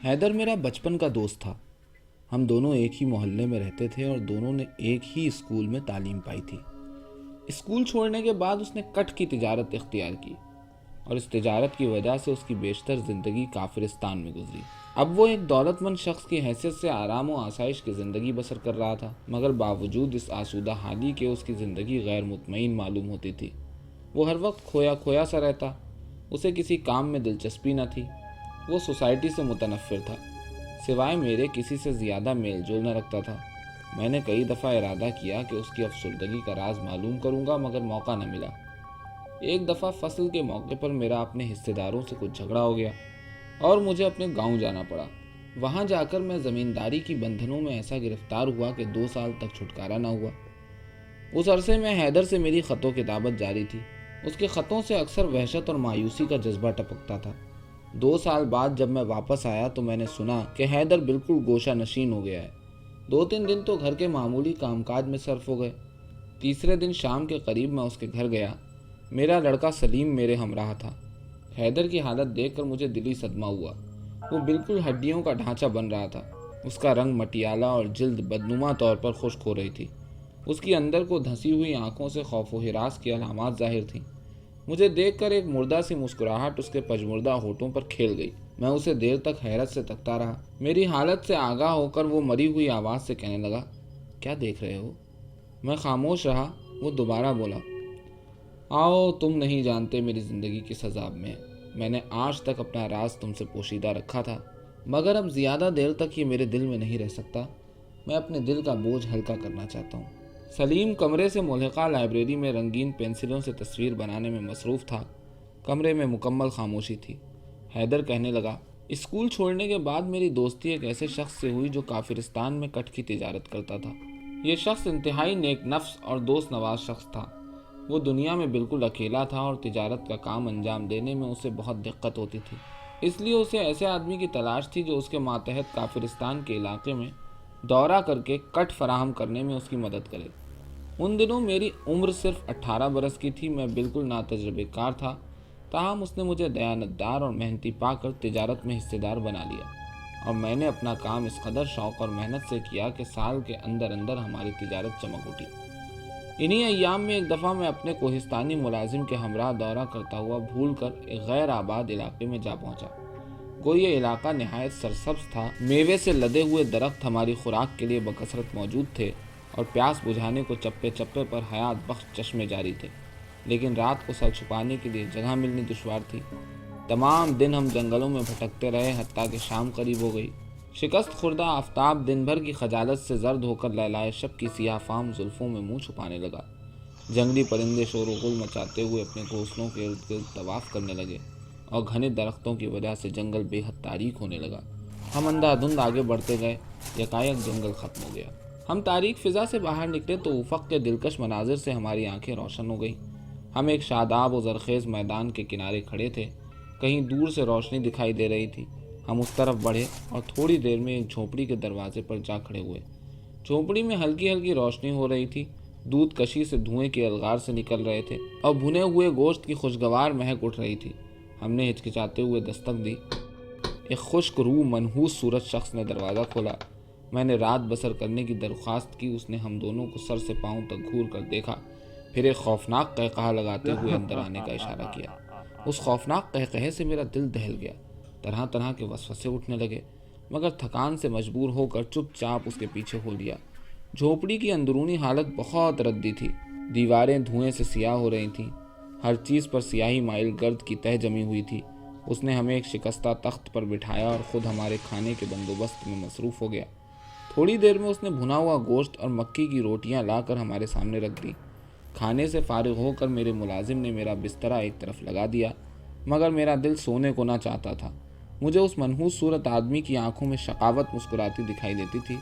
حیدر میرا بچپن کا دوست تھا۔ ہم دونوں ایک ہی محلے میں رہتے تھے اور دونوں نے ایک ہی اسکول میں تعلیم پائی تھی۔ اسکول چھوڑنے کے بعد اس نے کٹ کی تجارت اختیار کی اور اس تجارت کی وجہ سے اس کی بیشتر زندگی کافرستان میں گزری۔ اب وہ ایک دولت مند شخص کی حیثیت سے آرام و آسائش کی زندگی بسر کر رہا تھا، مگر باوجود اس آسودہ حالی کے اس کی زندگی غیر مطمئن معلوم ہوتی تھی۔ وہ ہر وقت کھویا کھویا سا رہتا، اسے کسی کام میں دلچسپی نہ تھی۔ وہ سوسائٹی سے متنفر تھا، سوائے میرے کسی سے زیادہ میل جول نہ رکھتا تھا۔ میں نے کئی دفعہ ارادہ کیا کہ اس کی افسردگی کا راز معلوم کروں گا، مگر موقع نہ ملا۔ ایک دفعہ فصل کے موقع پر میرا اپنے حصے داروں سے کچھ جھگڑا ہو گیا اور مجھے اپنے گاؤں جانا پڑا۔ وہاں جا کر میں زمینداری کی بندھنوں میں ایسا گرفتار ہوا کہ 2 سال تک چھٹکارا نہ ہوا۔ اس عرصے میں حیدر سے میری خط و کتابت جاری تھی۔ اس کے خطوں سے اکثر وحشت اور مایوسی کا جذبہ ٹپکتا تھا۔ 2 سال بعد جب میں واپس آیا تو میں نے سنا کہ حیدر بالکل گوشہ نشین ہو گیا ہے۔ 2-3 دن تو گھر کے معمولی کام کاج میں صرف ہو گئے۔ تیسرے دن شام کے قریب میں اس کے گھر گیا۔ میرا لڑکا سلیم میرے ہمراہ تھا۔ حیدر کی حالت دیکھ کر مجھے دلی صدمہ ہوا۔ وہ بالکل ہڈیوں کا ڈھانچہ بن رہا تھا۔ اس کا رنگ مٹیالہ اور جلد بدنما طور پر خشک ہو رہی تھی۔ اس کی اندر کو دھنسی ہوئی آنکھوں سے خوف و ہراس کی علامات ظاہر تھیں۔ مجھے دیکھ کر ایک مردہ سی مسکراہٹ اس کے پجمردہ ہونٹوں پر کھیل گئی۔ میں اسے دیر تک حیرت سے تکتا رہا۔ میری حالت سے آگاہ ہو کر وہ مری ہوئی آواز سے کہنے لگا، کیا دیکھ رہے ہو؟ میں خاموش رہا۔ وہ دوبارہ بولا، آؤ، تم نہیں جانتے میری زندگی کس عذاب میں ہے۔ میں نے آج تک اپنا راز تم سے پوشیدہ رکھا تھا، مگر اب زیادہ دیر تک یہ میرے دل میں نہیں رہ سکتا۔ میں اپنے دل کا بوجھ ہلکا کرنا چاہتا ہوں۔ سلیم کمرے سے ملحقہ لائبریری میں رنگین پینسلوں سے تصویر بنانے میں مصروف تھا۔ کمرے میں مکمل خاموشی تھی۔ حیدر کہنے لگا، اسکول چھوڑنے کے بعد میری دوستی ایک ایسے شخص سے ہوئی جو کافرستان میں کٹ کی تجارت کرتا تھا۔ یہ شخص انتہائی نیک نفس اور دوست نواز شخص تھا۔ وہ دنیا میں بالکل اکیلا تھا اور تجارت کا کام انجام دینے میں اسے بہت دقت ہوتی تھی۔ اس لیے اسے ایسے آدمی کی تلاش تھی جو اس کے ماتحت کافرستان کے علاقے میں دورہ کر کے کٹ فراہم کرنے میں اس کی مدد کرے۔ ان دنوں میری عمر صرف 18 برس کی تھی۔ میں بالکل ناتجربہ کار تھا، تاہم اس نے مجھے دیانتدار اور محنتی پا کر تجارت میں حصے دار بنا لیا، اور میں نے اپنا کام اس قدر شوق اور محنت سے کیا کہ سال کے اندر اندر ہماری تجارت چمک اٹھی۔ انہی ایام میں ایک دفعہ میں اپنے کوہستانی ملازم کے ہمراہ دورہ کرتا ہوا بھول کر ایک غیر آباد علاقے میں جا پہنچا۔ گویا یہ علاقہ نہایت سرسبز تھا۔ میوے سے لدے ہوئے درخت ہماری خوراک کے لیے بکثرت موجود تھے اور پیاس بجھانے کو چپے چپے پر حیات بخش چشمے جاری تھے، لیکن رات کو سر چھپانے کے لیے جگہ ملنی دشوار تھی۔ تمام دن ہم جنگلوں میں بھٹکتے رہے، حتیٰ کہ شام قریب ہو گئی۔ شکست خوردہ آفتاب دن بھر کی خجالت سے زرد ہو کر لیلائے شب کی سیاہ فام زلفوں میں منہ چھپانے لگا۔ جنگلی پرندے شور و غل مچاتے ہوئے اپنے گھونسلوں کے ارد گرد طواف کرنے لگے اور گھنے درختوں کی وجہ سے جنگل بے حد تاریک ہونے لگا۔ ہم اندھا دھند آگے بڑھتے گئے، یکایک جنگل ختم ہو گیا۔ ہم تاریک فضا سے باہر نکلے تو افق کے دلکش مناظر سے ہماری آنکھیں روشن ہو گئیں۔ ہم ایک شاداب و زرخیز میدان کے کنارے کھڑے تھے۔ کہیں دور سے روشنی دکھائی دے رہی تھی۔ ہم اس طرف بڑھے اور تھوڑی دیر میں ایک جھونپڑی کے دروازے پر جا کھڑے ہوئے۔ جھونپڑی میں ہلکی ہلکی روشنی ہو رہی تھی۔ دودھ کشی سے دھوئیں کے الغار سے نکل رہے تھے اور بھنے ہوئے گوشت کی خوشگوار مہک اٹھ رہی تھی۔ ہم نے ہچکچاتے ہوئے دستک دی۔ ایک خشک روح منحوس صورت شخص نے دروازہ کھولا۔ میں نے رات بسر کرنے کی درخواست کی۔ اس نے ہم دونوں کو سر سے پاؤں تک گھور کر دیکھا، پھر ایک خوفناک قہقہہ لگاتے ہوئے اندر آنے کا اشارہ کیا۔ اس خوفناک قہقہے سے میرا دل دہل گیا۔ طرح طرح کے وسوسے اٹھنے لگے، مگر تھکان سے مجبور ہو کر چپ چاپ اس کے پیچھے ہو لیا۔ جھونپڑی کی اندرونی حالت بہت ردی تھی۔ دیواریں دھوئیں سے سیاہ ہو رہی تھیں، ہر چیز پر سیاہی مائل گرد کی تہ جمی ہوئی تھی۔ اس نے ہمیں ایک شکستہ تخت پر بٹھایا اور خود ہمارے کھانے کے بندوبست میں مصروف ہو گیا۔ تھوڑی دیر میں اس نے بھنا ہوا گوشت اور مکی کی روٹیاں لا کر ہمارے سامنے رکھ دی۔ کھانے سے فارغ ہو کر میرے ملازم نے میرا بسترا ایک طرف لگا دیا، مگر میرا دل سونے کو نہ چاہتا تھا۔ مجھے اس منحوس صورت آدمی کی آنکھوں میں شقاوت مسکراتی دکھائی دیتی تھی۔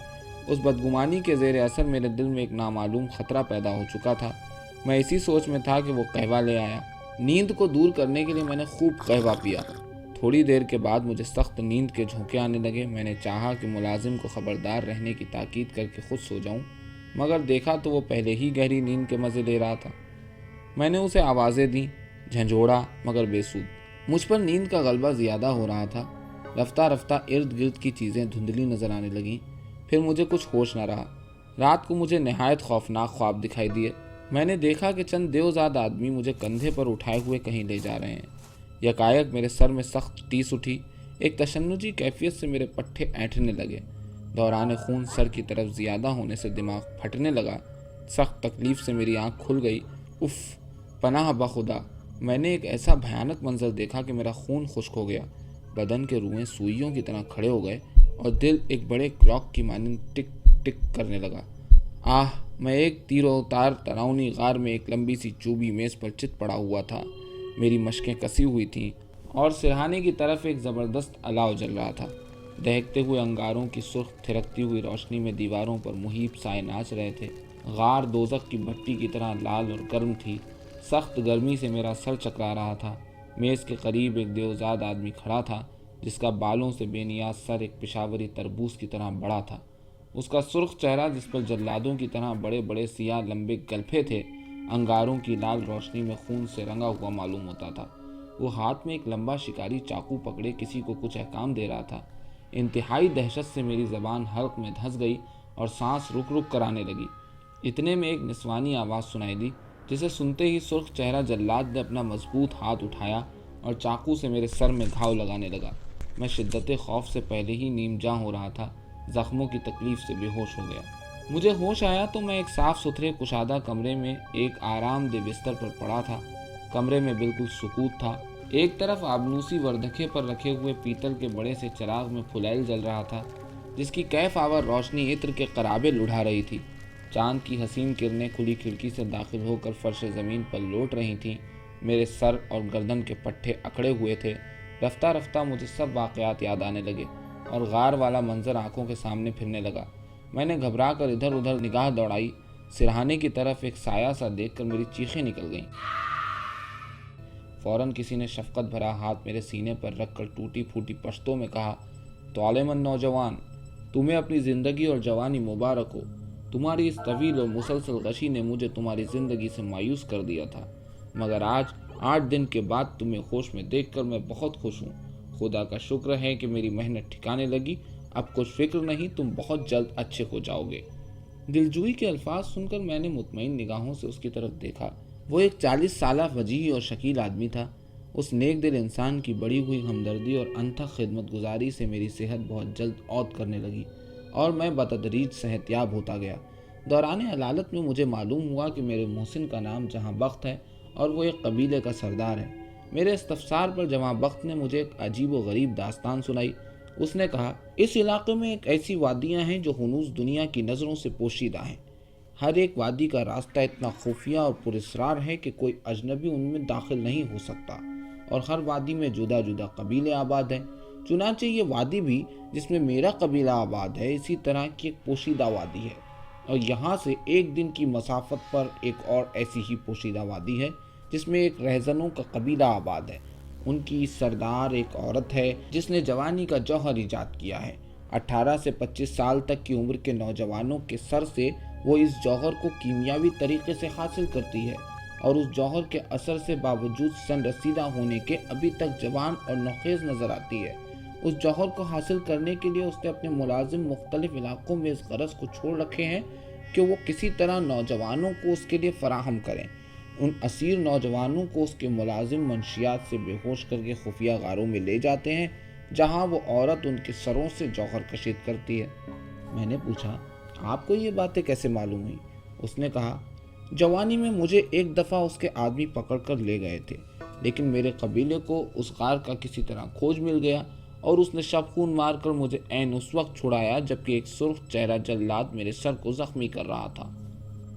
اس بدگمانی کے زیر اثر میرے دل میں ایک نامعلوم خطرہ پیدا ہو چکا تھا۔ میں اسی سوچ میں تھا کہ وہ قہوہ لے آیا۔ نیند کو دور کرنے کے لیے میں نے خوب قہوہ پیا۔ تھوڑی دیر کے بعد مجھے سخت نیند کے جھونکے آنے لگے۔ میں نے چاہا کہ ملازم کو خبردار رہنے کی تاکید کر کے خود سو جاؤں، مگر دیکھا تو وہ پہلے ہی گہری نیند کے مزے لے رہا تھا۔ میں نے اسے آوازیں دیں، جھنجھوڑا، مگر بے سود۔ مجھ پر نیند کا غلبہ زیادہ ہو رہا تھا۔ رفتہ رفتہ ارد گرد کی چیزیں دھندلی نظر آنے لگیں، پھر مجھے کچھ ہوش نہ رہا۔ رات کو مجھے نہایت خوفناک خواب دکھائی دیے۔ میں نے دیکھا کہ چند دیوزاد آدمی مجھے کندھے پر اٹھائے ہوئے کہیں لے جا رہے ہیں۔ یکایک میرے سر میں سخت ٹیس اٹھی، ایک تشنجی کیفیت سے میرے پٹھے اینٹھنے لگے، دوران خون سر کی طرف زیادہ ہونے سے دماغ پھٹنے لگا، سخت تکلیف سے میری آنکھ کھل گئی۔ اف، پناہ بخدا! میں نے ایک ایسا بھیانک منظر دیکھا کہ میرا خون خشک ہو گیا، بدن کے روئیں سوئیوں کی طرح کھڑے ہو گئے اور دل ایک بڑے کلاک کی مانند ٹک ٹک کرنے لگا۔ آہ! میں ایک تیر و تار تراؤنی غار میں ایک لمبی سی چوبی میز پر چت پڑا ہوا تھا۔ میری مشقیں کسی ہوئی تھیں اور سرہانے کی طرف ایک زبردست الاؤ جل رہا تھا۔ دہکتے ہوئے انگاروں کی سرخ تھرکتی ہوئی روشنی میں دیواروں پر محیب سائے ناچ رہے تھے۔ غار دوزخ کی بھٹی کی طرح لال اور گرم تھی۔ سخت گرمی سے میرا سر چکرا رہا تھا۔ میز کے قریب ایک دیوزاد آدمی کھڑا تھا جس کا بالوں سے بے نیاز سر ایک پشاوری تربوز کی طرح بڑا تھا۔ اس کا سرخ چہرہ جس پر جلادوں کی طرح بڑے بڑے سیاہ لمبے گلپھے تھے، انگاروں کی لال روشنی میں خون سے رنگا ہوا معلوم ہوتا تھا۔ وہ ہاتھ میں ایک لمبا شکاری چاقو پکڑے کسی کو کچھ احکام دے رہا تھا۔ انتہائی دہشت سے میری زبان حلق میں دھنس گئی اور سانس رک رک کر آنے لگی۔ اتنے میں ایک نسوانی آواز سنائی دی، جسے سنتے ہی سرخ چہرہ جلاد نے اپنا مضبوط ہاتھ اٹھایا اور چاقو سے میرے سر میں گھاؤ لگانے لگا۔ میں شدت خوف سے پہلے ہی نیم جاں ہو رہا تھا، زخموں کی تکلیف سے بے ہوش ہو گیا۔ مجھے ہوش آیا تو میں ایک صاف ستھرے کشادہ کمرے میں ایک آرام دہ بستر پر پڑا تھا۔ کمرے میں بالکل سکوت تھا۔ ایک طرف آبنوسی وردھکے پر رکھے ہوئے پیتل کے بڑے سے چراغ میں پھلیل جل رہا تھا، جس کی کیف آور روشنی عطر کے قرابل اڑا رہی تھی۔ چاند کی حسین کرنیں کھلی کھڑکی سے داخل ہو کر فرش زمین پر لوٹ رہی تھیں۔ میرے سر اور گردن کے پٹھے اکڑے ہوئے تھے۔ رفتہ رفتہ مجھے سب واقعات یاد آنے لگے اور غار والا منظر آنکھوں کے سامنے پھرنے لگا۔ میں نے گھبرا کر ادھر ادھر نگاہ دوڑائی۔ سرہانے کی طرف ایک سایہ سا دیکھ کر میری چیخیں نکل گئیں۔ فوراً کسی نے شفقت بھرا ہاتھ میرے سینے پر رکھ کر ٹوٹی پھوٹی پشتوں میں کہا، طالمن نوجوان، تمہیں اپنی زندگی اور جوانی مبارک ہو۔ تمہاری اس طویل اور مسلسل غشی نے مجھے تمہاری زندگی سے مایوس کر دیا تھا، مگر آج 8 دن کے بعد تمہیں ہوش میں دیکھ کر میں بہت خوش ہوں۔ خدا کا شکر ہے کہ میری محنت ٹھکانے لگی۔ اب کچھ فکر نہیں، تم بہت جلد اچھے ہو جاؤ گے۔ دلجوئی کے الفاظ سن کر میں نے مطمئن نگاہوں سے اس کی طرف دیکھا۔ وہ ایک 40 سالہ وجیح اور شکیل آدمی تھا۔ اس نیک دل انسان کی بڑی ہوئی ہمدردی اور انتھک خدمت گزاری سے میری صحت بہت جلد عود کرنے لگی اور میں بتدریج صحت یاب ہوتا گیا۔ دوران علالت میں مجھے معلوم ہوا کہ میرے محسن کا نام جہاں بخت ہے اور وہ ایک قبیلے کا سردار ہے۔ میرے استفسار پر جہاں بخت نے مجھے ایک عجیب و غریب داستان سنائی۔ اس نے کہا، اس علاقے میں ایک ایسی وادیاں ہیں جو ہنوز دنیا کی نظروں سے پوشیدہ ہیں۔ ہر ایک وادی کا راستہ اتنا خفیہ اور پراسرار ہے کہ کوئی اجنبی ان میں داخل نہیں ہو سکتا، اور ہر وادی میں جدا جدا قبیلے آباد ہیں۔ چنانچہ یہ وادی بھی جس میں میرا قبیلہ آباد ہے، اسی طرح کی ایک پوشیدہ وادی ہے، اور یہاں سے 1 دن کی مسافت پر ایک اور ایسی ہی پوشیدہ وادی ہے جس میں ایک رہزنوں کا قبیلہ آباد ہے۔ ان کی سردار ایک عورت ہے جس نے جوانی کا جوہر ایجاد کیا ہے۔ 18 سے 25 سال تک کی عمر کے نوجوانوں کے سر سے وہ اس جوہر کو کیمیاوی طریقے سے حاصل کرتی ہے، اور اس جوہر کے اثر سے باوجود سن رسیدہ ہونے کے ابھی تک جوان اور نوخیز نظر آتی ہے۔ اس جوہر کو حاصل کرنے کے لیے اس نے اپنے ملازم مختلف علاقوں میں اس غرض کو چھوڑ رکھے ہیں کہ وہ کسی طرح نوجوانوں کو اس کے لیے فراہم کریں۔ ان اسیر نوجوانوں کو اس کے ملازم منشیات سے بے ہوش کر کے خفیہ غاروں میں لے جاتے ہیں، جہاں وہ عورت ان کے سروں سے جوہر کشید کرتی ہے۔ میں نے پوچھا، آپ کو یہ باتیں کیسے معلوم ہوئی؟ اس نے کہا، جوانی میں مجھے ایک دفعہ اس کے آدمی پکڑ کر لے گئے تھے، لیکن میرے قبیلے کو اس غار کا کسی طرح کھوج مل گیا اور اس نے شب خون مار کر مجھے عین اس وقت چھڑایا جبکہ ایک سرخ چہرہ جلاد میرے سر کو زخمی کر رہا تھا۔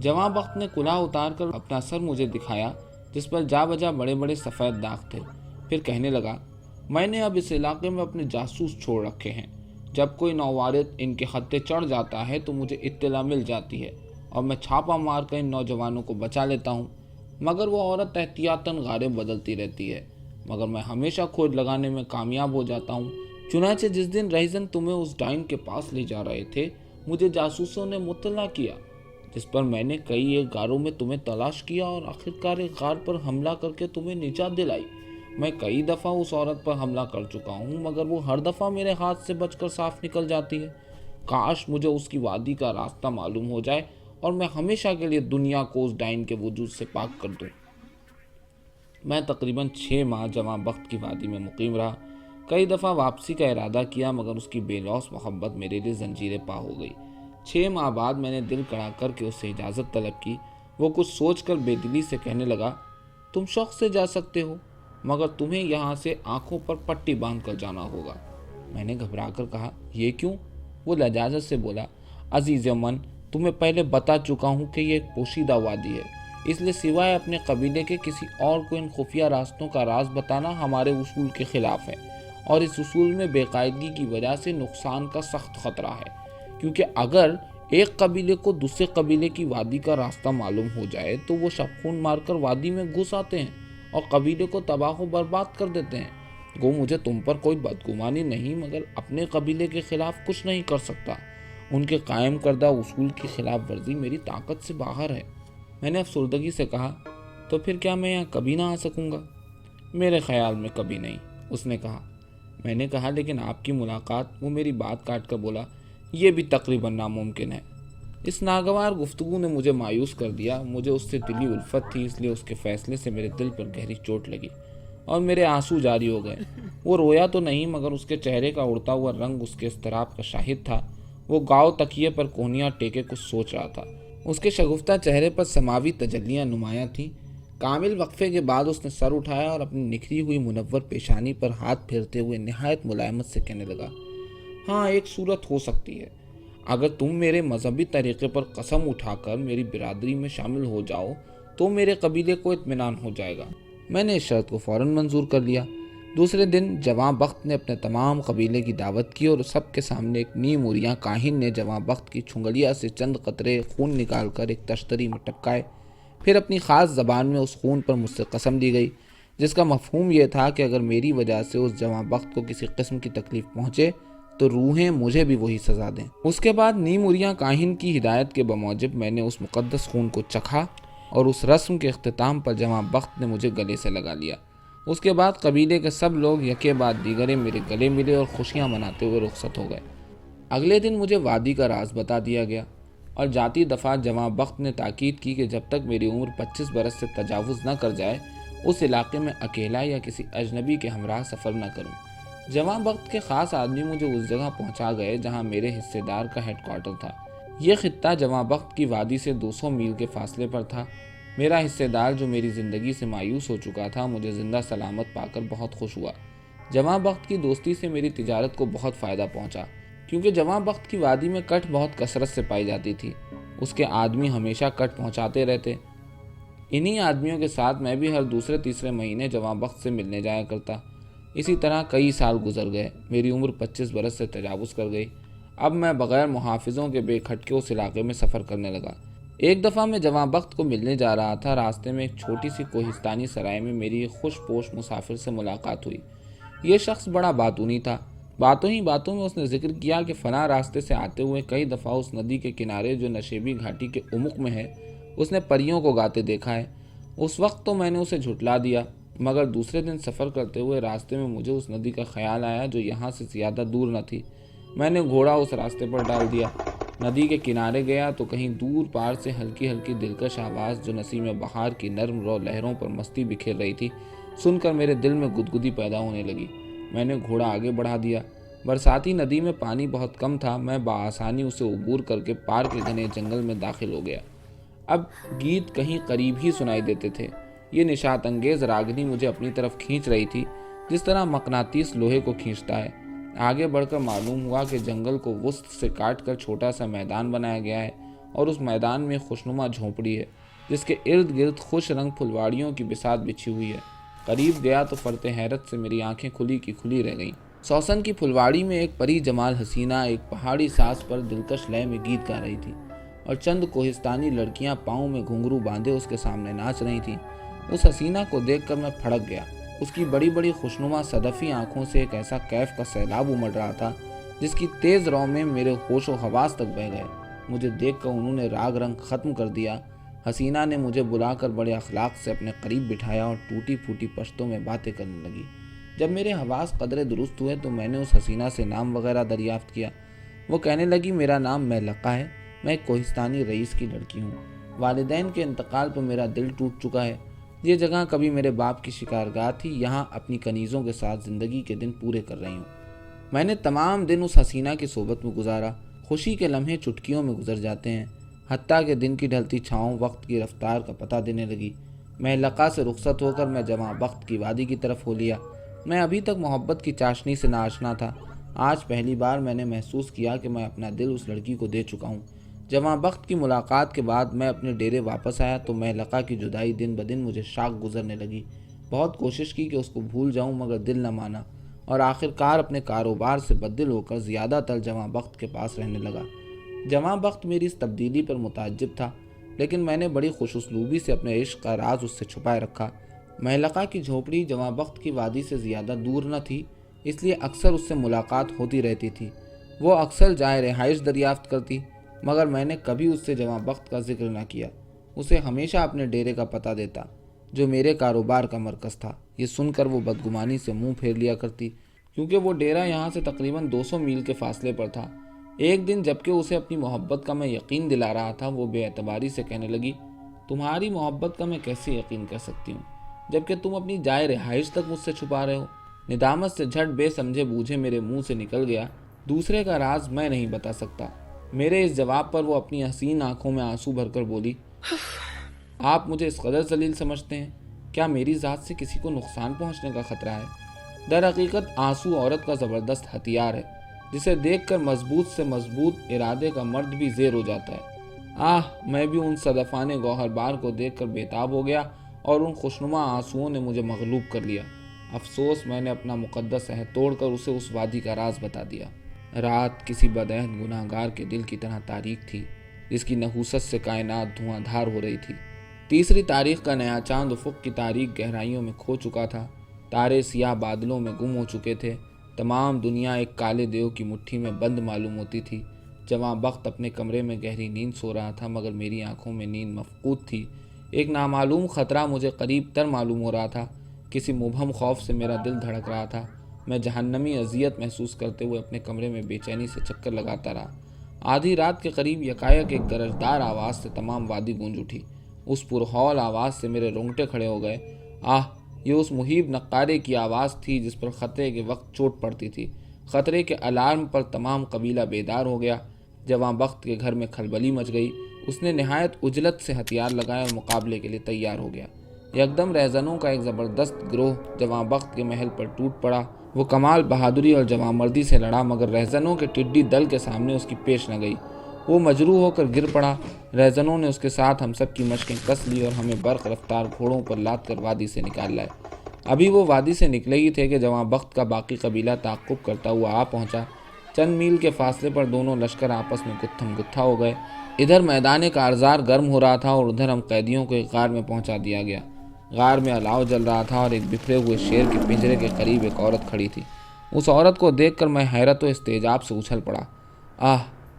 جواں بخت نے کلاه اتار کر اپنا سر مجھے دکھایا جس پر جا بجا بڑے بڑے سفید داغ تھے، پھر کہنے لگا، میں نے اب اس علاقے میں اپنے جاسوس چھوڑ رکھے ہیں۔ جب کوئی نووارد ان کے خطے چڑھ جاتا ہے تو مجھے اطلاع مل جاتی ہے اور میں چھاپا مار کر ان نوجوانوں کو بچا لیتا ہوں، مگر وہ عورت احتیاطاً غاریں بدلتی رہتی ہے، مگر میں ہمیشہ کھوج لگانے میں کامیاب ہو جاتا ہوں۔ چنانچہ جس دن رہزن تمہیں اس ڈائن کے پاس لے جا رہے تھے، مجھے جاسوسوں نے مطلع کیا، جس پر میں نے کئی ایک غاروں میں تمہیں تلاش کیا اور آخرکار ایک غار پر حملہ کر کے تمہیں نجات دلائی۔ میں کئی دفعہ اس عورت پر حملہ کر چکا ہوں مگر وہ ہر دفعہ میرے ہاتھ سے بچ کر صاف نکل جاتی ہے۔ کاش مجھے اس کی وادی کا راستہ معلوم ہو جائے اور میں ہمیشہ کے لیے دنیا کو اس ڈائن کے وجود سے پاک کر دوں۔ میں تقریباً 6 ماہ جواں بخت کی وادی میں مقیم رہا۔ کئی دفعہ واپسی کا ارادہ کیا مگر اس کی بے لوث محبت میرے لیے زنجیر پا ہو گئی۔ 6 ماہ بعد میں نے دل کڑا کر کے اس سے اجازت طلب کی۔ وہ کچھ سوچ کر بے دلی سے کہنے لگا، تم شوق سے جا سکتے ہو مگر تمہیں یہاں سے آنکھوں پر پٹی باندھ کر جانا ہوگا۔ میں نے گھبرا کر کہا، یہ کیوں؟ وہ لجاجت سے بولا، عزیز من، تمہیں پہلے بتا چکا ہوں کہ یہ ایک پوشیدہ وادی ہے، اس لیے سوائے اپنے قبیلے کے کسی اور کو ان خفیہ راستوں کا راز بتانا ہمارے اصول کے خلاف ہے، اور اس اصول میں بے قاعدگی کی وجہ سے نقصان کا سخت خطرہ ہے، کیونکہ اگر ایک قبیلے کو دوسرے قبیلے کی وادی کا راستہ معلوم ہو جائے تو وہ شب خون مار کر وادی میں گھس آتے ہیں اور قبیلے کو تباہ و برباد کر دیتے ہیں۔ گو مجھے تم پر کوئی بدگمانی نہیں مگر اپنے قبیلے کے خلاف کچھ نہیں کر سکتا، ان کے قائم کردہ اصول کی خلاف ورزی میری طاقت سے باہر ہے۔ میں نے افسردگی سے کہا، تو پھر کیا میں یہاں کبھی نہ آ سکوں گا؟ میرے خیال میں کبھی نہیں، اس نے کہا۔ میں نے کہا، لیکن آپ کی ملاقات؟ وہ میری بات کاٹ کر بولا، یہ بھی تقریباً ناممکن ہے۔ اس ناگوار گفتگو نے مجھے مایوس کر دیا۔ مجھے اس سے دلی الفت تھی، اس لیے اس کے فیصلے سے میرے دل پر گہری چوٹ لگی اور میرے آنسو جاری ہو گئے۔ وہ رویا تو نہیں مگر اس کے چہرے کا اڑتا ہوا رنگ اس کے اضطراب کا شاہد تھا۔ وہ گاؤ تکیے پر کونیاں ٹیکے کچھ سوچ رہا تھا۔ اس کے شگفتہ چہرے پر سماوی تجلیاں نمایاں تھیں۔ کامل وقفے کے بعد اس نے سر اٹھایا اور اپنی نکھری ہوئی منور پیشانی پر ہاتھ پھیرتے ہوئے نہایت ملائمت سے کہنے لگا، ہاں، ایک صورت ہو سکتی ہے۔ اگر تم میرے مذہبی طریقے پر قسم اٹھا کر میری برادری میں شامل ہو جاؤ تو میرے قبیلے کو اطمینان ہو جائے گا۔ میں نے اس شرط کو فوراً منظور کر لیا۔ دوسرے دن جواں بخت نے اپنے تمام قبیلے کی دعوت کی اور سب کے سامنے ایک نیم اریاں کاہن نے جواں بخت کی چھنگلیا سے چند قطرے خون نکال کر ایک تشتری میں ٹپکائے۔ پھر اپنی خاص زبان میں اس خون پر مجھ سے قسم لی گئی، جس کا مفہوم یہ تھا کہ اگر میری وجہ سے اس جواں بخت کو کسی قسم کی تکلیف پہنچے تو روحیں مجھے بھی وہی سزا دیں۔ اس کے بعد نیم اریاں کاہن کی ہدایت کے بموجب میں نے اس مقدس خون کو چکھا اور اس رسم کے اختتام پر جواں بخت نے مجھے گلے سے لگا لیا۔ اس کے بعد قبیلے کے سب لوگ یکے بعد دیگرے میرے گلے ملے اور خوشیاں مناتے ہوئے رخصت ہو گئے۔ اگلے دن مجھے وادی کا راز بتا دیا گیا اور جاتی دفعہ جواں بخت نے تاکید کی کہ جب تک میری عمر 25 برس سے تجاوز نہ کر جائے اس علاقے میں اکیلا یا کسی اجنبی کے ہمراہ سفر نہ کروں۔ جواں بخت کے خاص آدمی مجھے اس جگہ پہنچا گئے جہاں میرے حصے دار کا ہیڈ کوارٹر تھا۔ یہ خطہ جواں بخت کی وادی سے 200 میل کے فاصلے پر تھا۔ میرا حصے دار جو میری زندگی سے مایوس ہو چکا تھا مجھے زندہ سلامت پا کر بہت خوش ہوا۔ جواں بخت کی دوستی سے میری تجارت کو بہت فائدہ پہنچا، کیونکہ جواں بخت کی وادی میں کٹ بہت کثرت سے پائی جاتی تھی۔ اس کے آدمی ہمیشہ کٹ پہنچاتے رہتے۔ انہی آدمیوں کے ساتھ میں بھی ہر دوسرے تیسرے مہینے جواں بخت سے ملنے جایا کرتا۔ اسی طرح کئی سال گزر گئے۔ میری عمر 25 برس سے تجاوز کر گئی۔ اب میں بغیر محافظوں کے بے کھٹکے اس علاقے میں سفر کرنے لگا۔ ایک دفعہ میں جواں بخت کو ملنے جا رہا تھا۔ راستے میں ایک چھوٹی سی کوہستانی سرائے میں میری ایک خوش پوش مسافر سے ملاقات ہوئی۔ یہ شخص بڑا باتونی تھا۔ باتوں ہی باتوں میں اس نے ذکر کیا کہ فلاں راستے سے آتے ہوئے کئی دفعہ اس ندی کے کنارے جو نشیبی گھاٹی کے عمق میں ہے اس نے پریوں کو گاتے دیکھا ہے۔ اس وقت تو میں نے اسے جھٹلا دیا، مگر دوسرے دن سفر کرتے ہوئے راستے میں مجھے اس ندی کا خیال آیا جو یہاں سے زیادہ دور نہ تھی۔ میں نے گھوڑا اس راستے پر ڈال دیا، ندی کے کنارے گیا تو کہیں دور پار سے ہلکی ہلکی دلکش آواز جو نسیم بہار کی نرم رو لہروں پر مستی بکھیر رہی تھی سن کر میرے دل میں گدگدی پیدا ہونے لگی۔ میں نے گھوڑا آگے بڑھا دیا۔ برساتی ندی میں پانی بہت کم تھا۔ میں بآسانی اسے عبور کر کے پار کے گھنے جنگل میں داخل ہو گیا۔ اب گیت کہیں قریب ہی سنائی دیتے تھے۔ یہ نشاط انگیز راگنی مجھے اپنی طرف کھینچ رہی تھی جس طرح مقناطیس لوہے کو کھینچتا ہے۔ آگے بڑھ کر معلوم ہوا کہ جنگل کو وسط سے کاٹ کر چھوٹا سا میدان بنایا گیا ہے اور اس میدان میں خوشنما جھونپڑی ہے جس کے ارد گرد خوش رنگ پھلواڑیوں کی بساط بچھی ہوئی ہے۔ قریب گیا تو فرط حیرت سے میری آنکھیں کھلی کی کھلی رہ گئیں۔ سوسن کی پھلواڑی میں ایک پری جمال حسینہ ایک پہاڑی ساز پر دلکش لے میں گیت گا رہی تھی اور چند کوہستانی لڑکیاں پاؤں میں گھنگرو باندھے اس کے سامنے ناچ رہی تھیں۔ اس حسینہ کو دیکھ کر میں پھڑک گیا۔ اس کی بڑی بڑی خوشنما صدفی آنکھوں سے ایک ایسا کیف کا سیلاب امڑ رہا تھا جس کی تیز رو میں میرے ہوش و حواس تک بہہ گئے۔ مجھے دیکھ کر انہوں نے راگ رنگ ختم کر دیا حسینہ نے مجھے بلا کر بڑے اخلاق سے اپنے قریب بٹھایا اور ٹوٹی پھوٹی پشتوں میں باتیں کرنے لگی۔ جب میرے حواس قدرے درست ہوئے تو میں نے اس حسینہ سے نام وغیرہ دریافت کیا۔ وہ کہنے لگی، میرا نام مہلقہ ہے، میں ایک کوہستانی رئیس کی لڑکی ہوں۔ والدین کے انتقال پر میرا دل ٹوٹ چکا ہے۔ یہ جگہ کبھی میرے باپ کی شکارگاہ تھی، یہاں اپنی کنیزوں کے ساتھ زندگی کے دن پورے کر رہی ہوں۔ میں نے تمام دن اس حسینہ کی صحبت میں گزارا۔ خوشی کے لمحے چٹکیوں میں گزر جاتے ہیں، حتیٰ کہ دن کی ڈھلتی چھاؤں وقت کی رفتار کا پتہ دینے لگی۔ مہلقہ سے رخصت ہو کر میں جواں بخت کی وادی کی طرف ہو لیا۔ میں ابھی تک محبت کی چاشنی سے ناآشنا تھا۔ آج پہلی بار میں نے محسوس کیا کہ میں اپنا دل اس لڑکی کو دے چکا ہوں۔ جواں بخت کی ملاقات کے بعد میں اپنے ڈیرے واپس آیا تو مہلقہ کی جدائی دن بدن مجھے شاق گزرنے لگی۔ بہت کوشش کی کہ اس کو بھول جاؤں مگر دل نہ مانا، اور آخرکار اپنے کاروبار سے بددل ہو کر زیادہ تر جواں بخت کے پاس رہنے لگا۔ جواں بخت میری اس تبدیلی پر متعجب تھا، لیکن میں نے بڑی خوش اسلوبی سے اپنے عشق کا راز اس سے چھپائے رکھا۔ مہلقہ کی جھوپڑی جواں بخت کی وادی سے زیادہ دور نہ تھی، اس لیے اکثر اس سے ملاقات ہوتی رہتی تھی۔ وہ اکثر جائے رہائش دریافت کرتی، مگر میں نے کبھی اس سے جواں بخت کا ذکر نہ کیا۔ اسے ہمیشہ اپنے ڈیرے کا پتہ دیتا، جو میرے کاروبار کا مرکز تھا۔ یہ سن کر وہ بدگمانی سے منہ پھیر لیا کرتی، کیونکہ وہ ڈیرہ یہاں سے تقریباً 200 میل کے فاصلے پر تھا۔ ایک دن جبکہ اسے اپنی محبت کا میں یقین دلا رہا تھا، وہ بے اعتباری سے کہنے لگی، تمہاری محبت کا میں کیسے یقین کر سکتی ہوں جبکہ تم اپنی جائے رہائش تک مجھ سے چھپا رہے ہو؟ ندامت سے جھٹ بے سمجھے بوجھے میرے منہ سے نکل گیا، دوسرے کا راز میں نہیں بتا سکتا۔ میرے اس جواب پر وہ اپنی حسین آنکھوں میں آنسو بھر کر بولی، آپ مجھے اس قدر ذلیل سمجھتے ہیں؟ کیا میری ذات سے کسی کو نقصان پہنچنے کا خطرہ ہے؟ در حقیقت آنسو عورت کا زبردست ہتھیار ہے، جسے دیکھ کر مضبوط سے مضبوط ارادے کا مرد بھی زیر ہو جاتا ہے۔ میں بھی ان صدفان گوہر بار کو دیکھ کر بےتاب ہو گیا اور ان خوشنما آنسوؤں نے مجھے مغلوب کر لیا۔ افسوس میں نے اپنا مقدس عہد توڑ کر اسے اس وادی کا راز بتا دیا۔ رات کسی بدعہد گناہگار کے دل کی طرح تاریک تھی، جس کی نحوست سے کائنات دھواں دھار ہو رہی تھی۔ تیسری تاریخ کا نیا چاند افق کی تاریک گہرائیوں میں کھو چکا تھا، تارے سیاہ بادلوں میں گم ہو چکے تھے، تمام دنیا ایک کالے دیو کی مٹھی میں بند معلوم ہوتی تھی۔ جواں بخت اپنے کمرے میں گہری نیند سو رہا تھا، مگر میری آنکھوں میں نیند مفقود تھی۔ ایک نامعلوم خطرہ مجھے قریب تر معلوم ہو رہا تھا، کسی مبہم خوف سے میرا دل دھڑک رہا تھا۔ میں جہنمی اذیت محسوس کرتے ہوئے اپنے کمرے میں بے چینی سے چکر لگاتا رہا۔ آدھی رات کے قریب یکایک ایک گرجدار آواز سے تمام وادی گونج اٹھی۔ اس پرہول آواز سے میرے رونگٹے کھڑے ہو گئے۔ یہ اس مہیب نقارے کی آواز تھی جس پر خطرے کے وقت چوٹ پڑتی تھی۔ خطرے کے الارم پر تمام قبیلہ بیدار ہو گیا۔ جواں بخت کے گھر میں کھلبلی مچ گئی۔ اس نے نہایت عجلت سے ہتھیار لگائے اور مقابلے کے لیے تیار ہو گیا۔ یکدم رہزنوں کا ایک زبردست گروہ جواں بخت کے محل پر ٹوٹ پڑا۔ وہ کمال بہادری اور جواں مردی سے لڑا، مگر رہزنوں کے ٹڈی دل کے سامنے اس کی پیش نہ گئی۔ وہ مجروح ہو کر گر پڑا۔ رہزنوں نے اس کے ساتھ ہم سب کی مشقیں کس لی اور ہمیں برق رفتار گھوڑوں پر لاد کر وادی سے نکال لائے۔ ابھی وہ وادی سے نکلے ہی تھے کہ جواں بخت کا باقی قبیلہ تعقب کرتا ہوا آ پہنچا۔ چند میل کے فاصلے پر دونوں لشکر آپس میں گتھم گتھا ہو گئے۔ ادھر میدان کارزار گرم ہو رہا تھا اور ادھر ہم قیدیوں کو ایک غار میں پہنچا دیا گیا۔ غار میں الاؤ جل رہا تھا اور ایک بکھرے ہوئے شیر کے پنجرے کے قریب ایک عورت کھڑی تھی۔ اس عورت کو دیکھ کر میں حیرت و استعجاب سے اچھل پڑا۔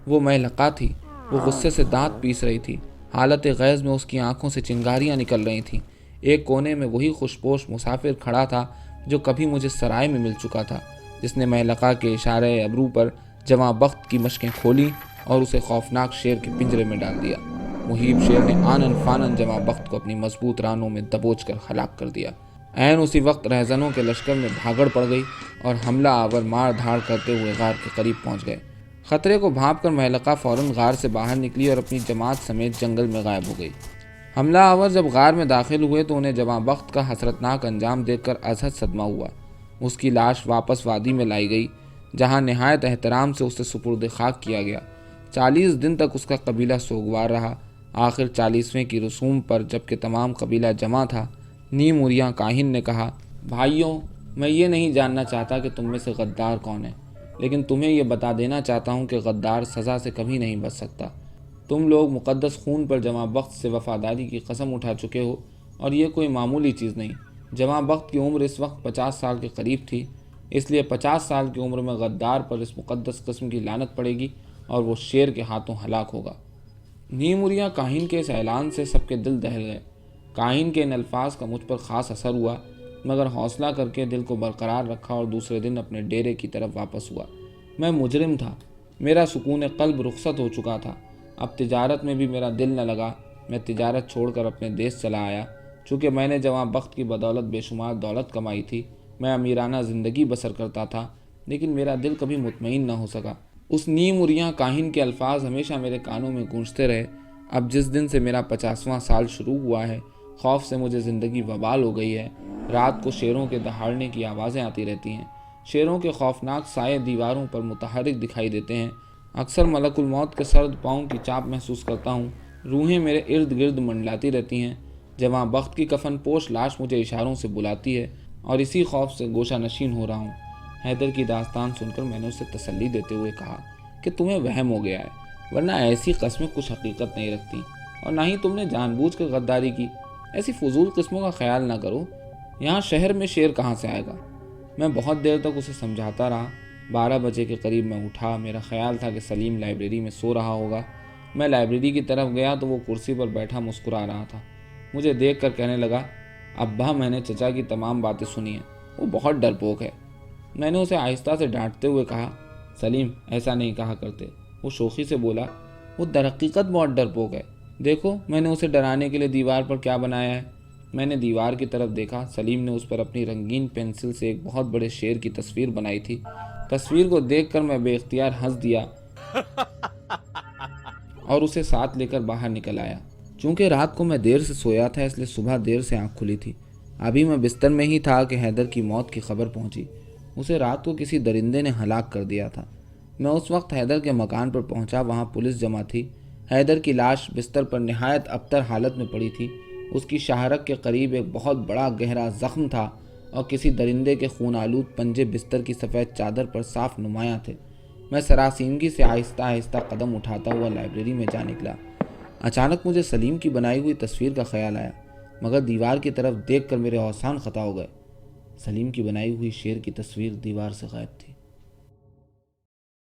وہ مہلقہ تھی۔ وہ غصے سے دانت پیس رہی تھی۔ حالت غیظ میں اس کی آنکھوں سے چنگاریاں نکل رہی تھیں۔ ایک کونے میں وہی خوشپوش مسافر کھڑا تھا جو کبھی مجھے سرائے میں مل چکا تھا، جس نے مہلقہ کے اشارے ابرو پر جواں بخت کی مشقیں کھولیں اور اسے خوفناک شیر کے پنجرے میں ڈال دیا۔ مہیب شیر نے آنن فانن جواں بخت کو اپنی مضبوط رانوں میں دبوچ کر ہلاک کر دیا۔ عین اسی وقت رہزنوں کے لشکر میں بھاگڑ پڑ گئی اور حملہ آور مار دھاڑ کرتے ہوئے غار کے قریب پہنچ گئے۔ خطرے کو بھانپ کر مہلقہ فوراً غار سے باہر نکلی اور اپنی جماعت سمیت جنگل میں غائب ہو گئی۔ حملہ آور جب غار میں داخل ہوئے تو انہیں جواں بخت کا حسرتناک انجام دیکھ کر ازحد صدمہ ہوا۔ اس کی لاش واپس وادی میں لائی گئی، جہاں نہایت احترام سے اسے سپرد خاک کیا گیا۔ 40 دن تک اس کا قبیلہ سوگوار رہا۔ آخر 40ویں کی رسوم پر جبکہ تمام قبیلہ جمع تھا، نیم اریاں کاہن نے کہا، بھائیوں، میں یہ نہیں جاننا چاہتا کہ تم میں سے غدار کون ہے، لیکن تمہیں یہ بتا دینا چاہتا ہوں کہ غدار سزا سے کبھی نہیں بچ سکتا۔ تم لوگ مقدس خون پر جواں بخت سے وفاداری کی قسم اٹھا چکے ہو، اور یہ کوئی معمولی چیز نہیں۔ جواں بخت کی عمر اس وقت 50 سال کے قریب تھی، اس لیے 50 سال کی عمر میں غدار پر اس مقدس قسم کی لعنت پڑے گی اور وہ شیر کے ہاتھوں ہلاک ہوگا۔ نیم اریاں کاہن کے اس اعلان سے سب کے دل دہل گئے۔ کاہن کے ان الفاظ کا مجھ پر خاص اثر ہوا، مگر حوصلہ کر کے دل کو برقرار رکھا اور دوسرے دن اپنے ڈیرے کی طرف واپس ہوا۔ میں مجرم تھا، میرا سکون قلب رخصت ہو چکا تھا، اب تجارت میں بھی میرا دل نہ لگا۔ میں تجارت چھوڑ کر اپنے دیس چلا آیا۔ چونکہ میں نے جوان بخت کی بدولت بے شمار دولت کمائی تھی، میں امیرانہ زندگی بسر کرتا تھا، لیکن میرا دل کبھی مطمئن نہ ہو سکا۔ اس نیم اریاں کاہن کے الفاظ ہمیشہ میرے کانوں میں گونجتے رہے۔ اب جس دن سے میرا 50واں سال شروع ہوا ہے، خوف سے مجھے زندگی وبال ہو گئی ہے۔ رات کو شیروں کے دہاڑنے کی آوازیں آتی رہتی ہیں۔ شیروں کے خوفناک سائے دیواروں پر متحرک دکھائی دیتے ہیں۔ اکثر ملک الموت کے سرد پاؤں کی چاپ محسوس کرتا ہوں۔ روحیں میرے ارد گرد منڈلاتی رہتی ہیں۔ جوان بخت کی کفن پوش لاش مجھے اشاروں سے بلاتی ہے اور اسی خوف سے گوشہ نشین ہو رہا ہوں۔ حیدر کی داستان سن کر میں نے اسے تسلی دیتے ہوئے کہا کہ تمہیں وہم ہو گیا ہے، ورنہ ایسی قسمیں کچھ حقیقت نہیں رکھتی، اور نہ ہی تم نے جان بوجھ کر غداری کی۔ ایسی فضول قسموں کا خیال نہ کرو، یہاں شہر میں شیر کہاں سے آئے گا؟ میں بہت دیر تک اسے سمجھاتا رہا۔ 12 بجے کے قریب میں اٹھا۔ میرا خیال تھا کہ سلیم لائبریری میں سو رہا ہوگا۔ میں لائبریری کی طرف گیا تو وہ کرسی پر بیٹھا مسکرا رہا تھا۔ مجھے دیکھ کر کہنے لگا، ابا میں نے چچا کی تمام باتیں سنی ہیں، وہ بہت ڈرپوک ہے۔ میں نے اسے آہستہ سے ڈانٹتے ہوئے کہا، سلیم ایسا نہیں کہا کرتے۔ وہ شوخی سے بولا، وہ درحقیقت بہت ڈرپوک ہے، دیکھو میں نے اسے ڈرانے کے لیے دیوار پر کیا بنایا ہے۔ میں نے دیوار کی طرف دیکھا۔ سلیم نے اس پر اپنی رنگین پینسل سے ایک بہت بڑے شیر کی تصویر بنائی تھی۔ تصویر کو دیکھ کر میں بے اختیار ہنس دیا اور اسے ساتھ لے کر باہر نکل آیا۔ چونکہ رات کو میں دیر سے سویا تھا، اس لیے صبح دیر سے آنکھ کھلی تھی۔ ابھی میں بستر میں ہی تھا کہ حیدر کی موت کی خبر پہنچی۔ اسے رات کو کسی درندے نے ہلاک کر دیا تھا۔ میں اس وقت حیدر کے مکان پر پہنچا، وہاں پولیس جمع تھی۔ حیدر کی لاش بستر پر نہایت ابتر حالت میں پڑی تھی۔ اس کی شاہرگ کے قریب ایک بہت بڑا گہرا زخم تھا اور کسی درندے کے خون آلود پنجے بستر کی سفید چادر پر صاف نمایاں تھے۔ میں سراسیمگی سے آہستہ آہستہ قدم اٹھاتا ہوا لائبریری میں جا نکلا۔ اچانک مجھے سلیم کی بنائی ہوئی تصویر کا خیال آیا، مگر دیوار کی طرف دیکھ کر میرے اوسان خطا ہو گئے۔ سلیم کی بنائی ہوئی شیر کی تصویر دیوار سے غائب تھی۔